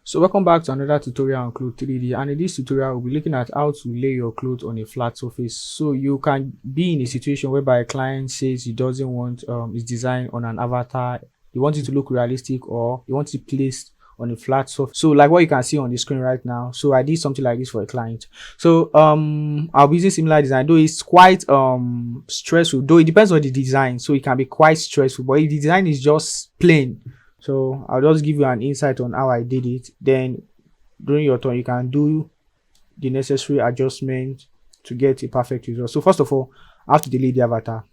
So welcome back to another tutorial on Clo3d, and in this tutorial we'll be looking at how to lay your clothes on a flat surface. So you can be in a situation whereby a client says he doesn't want his design on an avatar, he wants it to look realistic, or he wants it placed on a flat surface. So like what you can see on the screen right now, so I did something like this for a client. So I'll be using similar design, though it's quite stressful, though it depends on the design, so it can be quite stressful. But if the design is just plain, so I'll just give you an insight on how I did it. Then during your turn, you can do the necessary adjustment to get a perfect result. So first of all, I have to delete the avatar.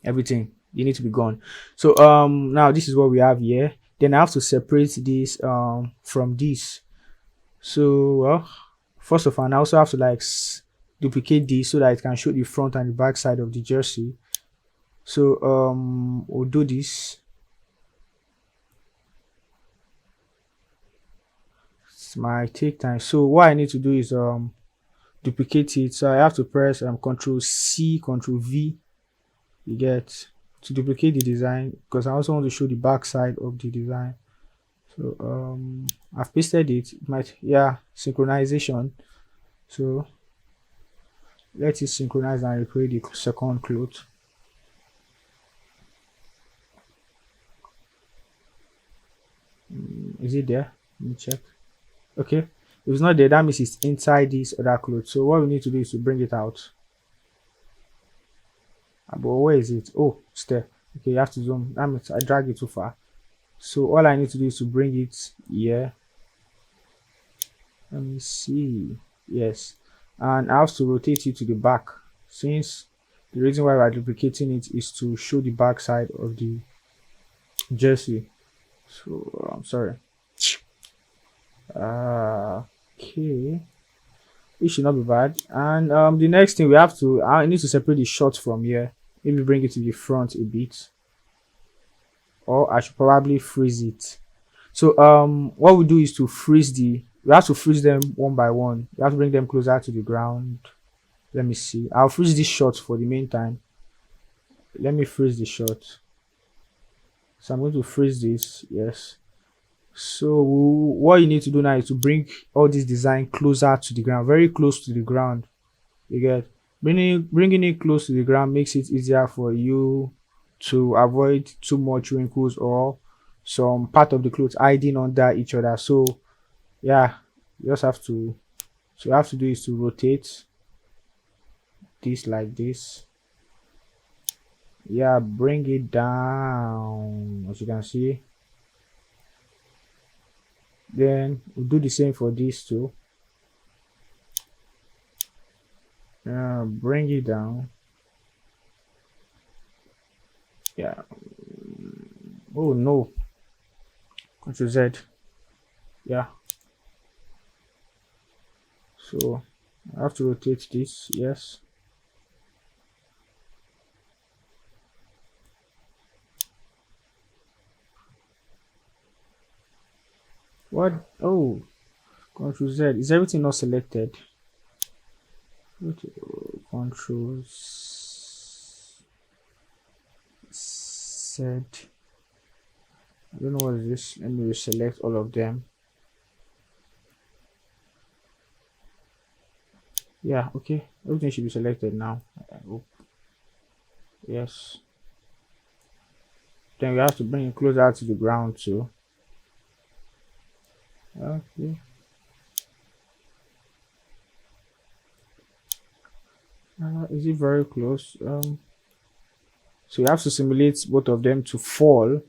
Everything you need to be gone. So now this is what we have here. Then I have to separate this from this. So well, first of all, I also have to like duplicate this so that it can show the front and the back side of the jersey. So we'll do this. Might take time. So what I need to do is duplicate it. So I have to press Control C, Control V. You get to duplicate the design, because I also want to show the back side of the design. So I've pasted it. Synchronization. So let it synchronize and recreate the second cloth. Is it there? Let me check. Okay, if it's not there, that means it's inside this other cloth. So what we need to do is to bring it out. But where is it? Oh, it's there. Okay, you have to zoom. That means I drag it too far. So all I need to do is to bring it here. Let me see. Yes, and I have to rotate it to the back, since the reason why we're duplicating it is to show the back side of the jersey. So I'm sorry. Okay, it should not be bad. And the next thing I need to separate the short from here. Maybe bring it to the front a bit, or I should probably freeze it. So what we do is to we have to freeze them one by one. We have to bring them closer to the ground. Let me see, I'll freeze this short for the meantime. Let me freeze the short. So I'm going to freeze this. Yes. So what you need to do now is to bring all this design closer to the ground, very close to the ground. You get, bringing it close to the ground makes it easier for you to avoid too much wrinkles or some part of the clothes hiding under each other. So yeah, you just have to, so you have to do is to rotate this like this. Yeah, bring it down, as you can see. Then we'll do the same for these two. Bring it down. Yeah. Oh no. Control Z. Yeah. So I have to rotate this. Yes. What? Oh, Control Z. Is everything not selected? Control Z. I don't know what is this. Let me select all of them. Yeah, okay. Everything should be selected now. I hope. Yes. Then we have to bring it closer to the ground too. Okay. Is it very close? So you have to simulate both of them to fall.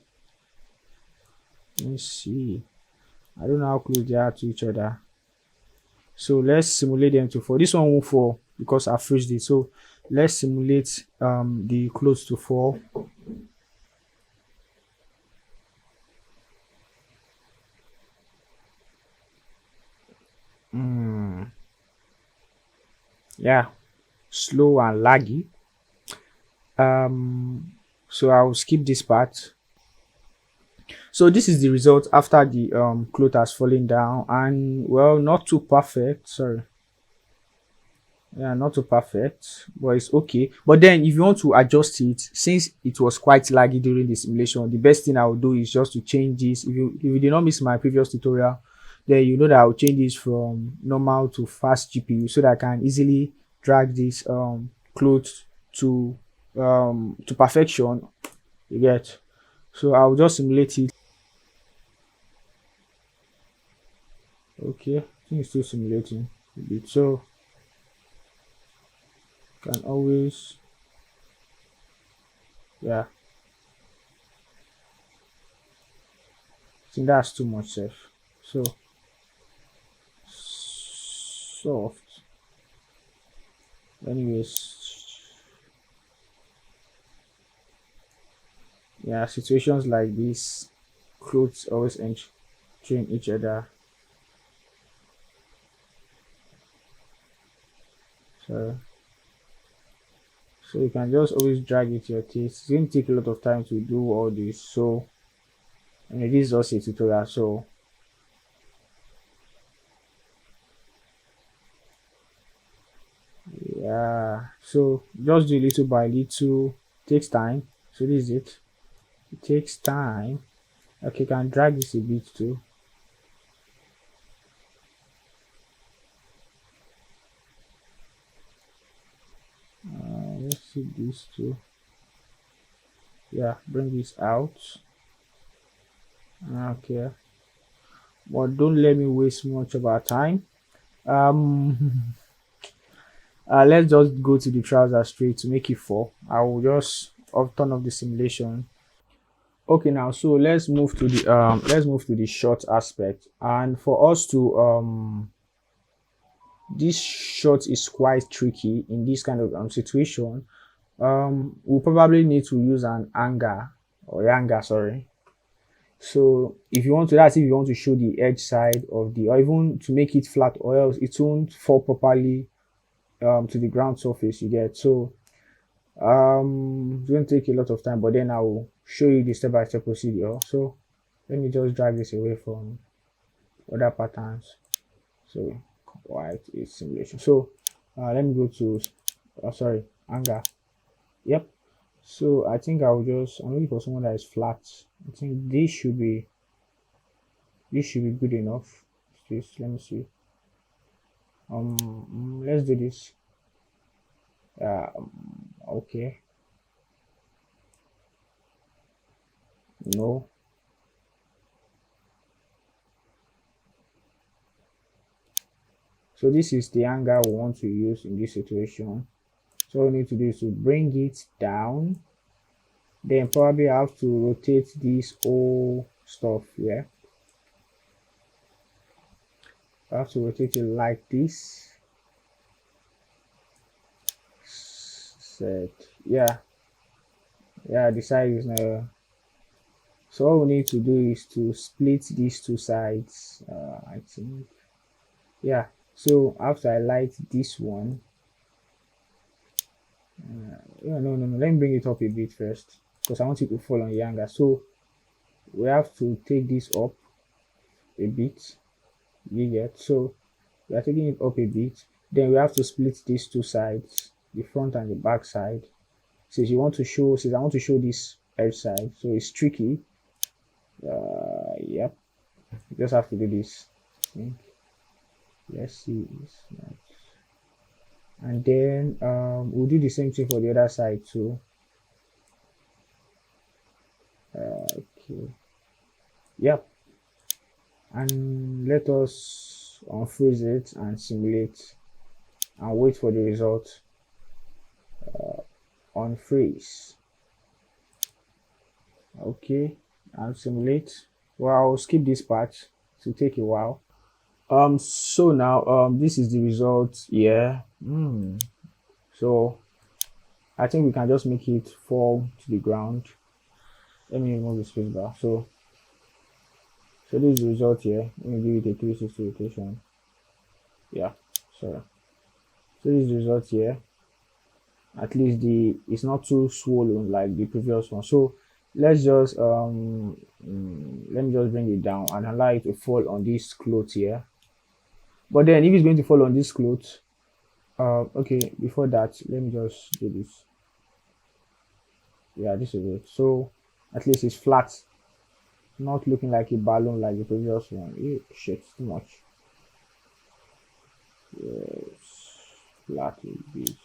Let me see. I don't know how close they are to each other. So let's simulate them to fall. This one won't fall because I freezed it. So let's simulate the clothes to fall. Yeah, slow and laggy. So I'll skip this part. So this is the result after the cloth has fallen down, and well, not too perfect, sorry. Yeah, not too perfect, but it's okay. But then if you want to adjust it, since it was quite laggy during the simulation, the best thing I will do is just to change this. If you did not miss my previous tutorial, then you know that I'll change this from normal to fast GPU so that I can easily drag this clothes to perfection. You get. So I'll just simulate it. Okay, I think it's still simulating a bit. So can always, yeah, I think that's too much safe. So soft. Anyways, yeah, situations like this, clothes always entering each other. So so you can just always drag it to your taste. It's going to take a lot of time to do all this. So and it is also a tutorial. So yeah, so just do little by little. Takes time. So this is it. It takes time. Okay, can drag this a bit too. Let's see this too. Yeah, bring this out. Okay, but don't let me waste much of our time. Um, let's just go to the trouser straight to make it fall. I will just turn off the simulation. Okay, now so let's move to the short aspect, and for us to this shot is quite tricky in this kind of situation. We'll probably need to use an anger or yanga, sorry. So if you want to, that's if you want to show the edge side of the, or even to make it flat, or else it won't fall properly to the ground surface. You get. So it's going to take a lot of time, but then I will show you the step-by-step procedure. So let me just drag this away from other patterns. So white is simulation. So let me go to sorry, anger. Yep. So I think I'm looking for someone that is flat. I think this should be good enough. Let me see. Let's do this. Okay. No. So this is the angle we want to use in this situation. So all we need to do is to bring it down. Then probably have to rotate this whole stuff here. I have to rotate it like this. Set. Yeah. Yeah, the size is now. So all we need to do is to split these two sides. I think. Yeah. So after I light this one, yeah, no. Let me bring it up a bit first because I want it to fall on younger. So we have to take this up a bit. You get. So we are taking it up a bit. Then we have to split these two sides, the front and the back side. Since I want to show this edge side, so it's tricky. Yep. You just have to do this. Let's see. And then we'll do the same thing for the other side too. Okay. Yep. And let us unfreeze it and simulate and wait for the result. Unfreeze. Okay. And simulate. Well, I'll skip this part to take a while. So now this is the result here. So I think we can just make it fall to the ground. Let me remove the space bar. So this is the result here. Let me give it a 360 rotation. Yeah, sorry. So this is the result here. At least it's not too swollen like the previous one. So let's just let me just bring it down and allow it to fall on this cloth here. But then if it's going to fall on this cloth, Okay, before that, let me just do this. Yeah, this is it. So at least it's flat, not looking like a balloon like the previous one. Shit, too much. Yes, flat a bit.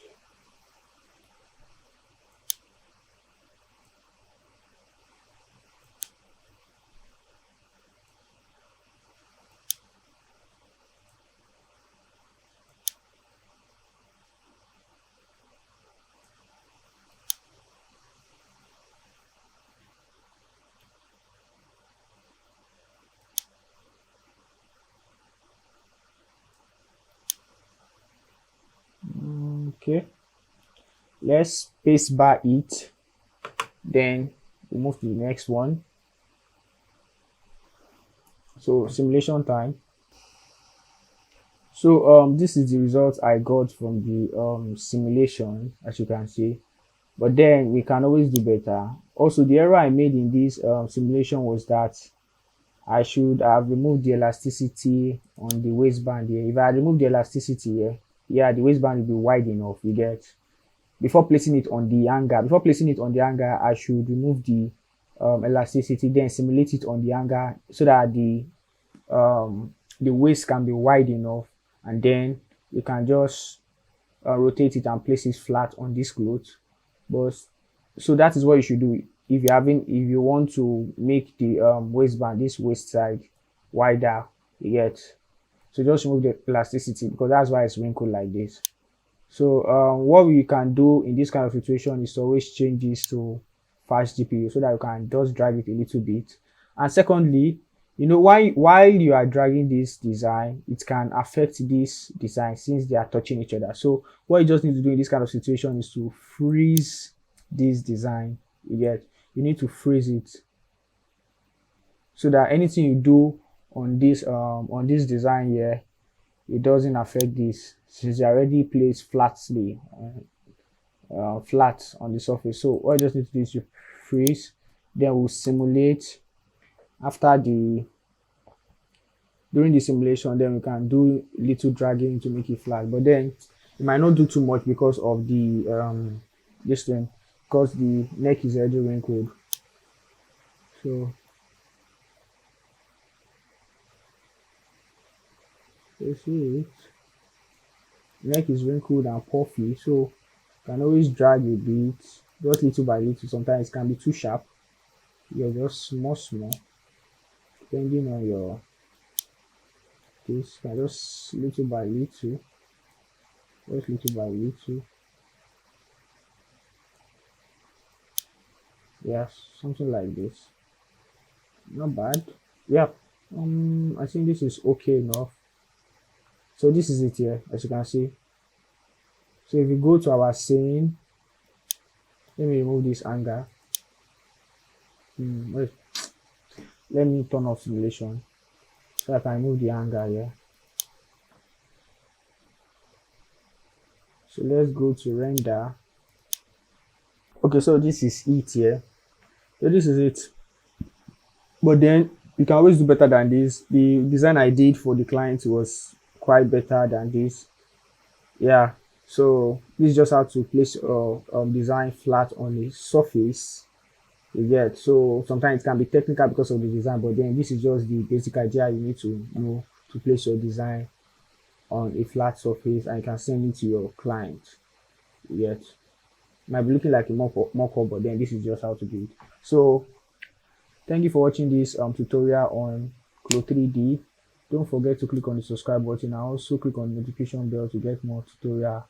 Okay, let's space bar it. Then we move to the next one. So simulation time. So this is the result I got from the simulation, as you can see. But then we can always do better. Also, the error I made in this simulation was that I should have removed the elasticity on the waistband here. If I had removed the elasticity here, yeah, the waistband will be wide enough. You get, before placing it on the hanger. Before placing it on the hanger, I should remove the elasticity, then simulate it on the hanger so that the waist can be wide enough, and then you can just rotate it and place it flat on this cloth. But so that is what you should do if you want to make the waistband, this waist side, wider. You get, so just remove the elasticity because that's why it's wrinkled like this. So what we can do in this kind of situation is to always change this to fast GPU so that you can just drag it a little bit. And secondly, you know, while you are dragging this design, it can affect this design since they are touching each other. So what you just need to do in this kind of situation is to freeze this design. You need to freeze it so that anything you do on this design here, it doesn't affect this since it already placed flatly flat on the surface. So what you just need to do is to freeze, then we'll simulate. After the during the simulation, then we can do little dragging to make it flat, but then it might not do too much because of the this thing, because the neck is already wrinkled. So you see it, neck is wrinkled and puffy, so you can always drag a bit, just little by little. Sometimes it can be too sharp. You're just small, depending on your this. Can just little by little, just little by little. Yes, something like this. Not bad. Yeah. I think this is okay enough. So this is it here, as you can see. So if you go to our scene, let me remove this hanger. Wait. Let me turn off simulation so I can remove the hanger here. So let's go to render. Okay, so this is it here. So this is it. But then you can always do better than this. The design I did for the client was quite better than this. Yeah, so this is just how to place design flat on a surface. You get, so sometimes it can be technical because of the design, but then this is just the basic idea you need to know to place your design on a flat surface, and you can send it to your client. You get, it might be looking like a mock-up, but then this is just how to do it. So thank you for watching this tutorial on Clo3d. Don't forget to click on the subscribe button and also click on the notification bell to get more tutorial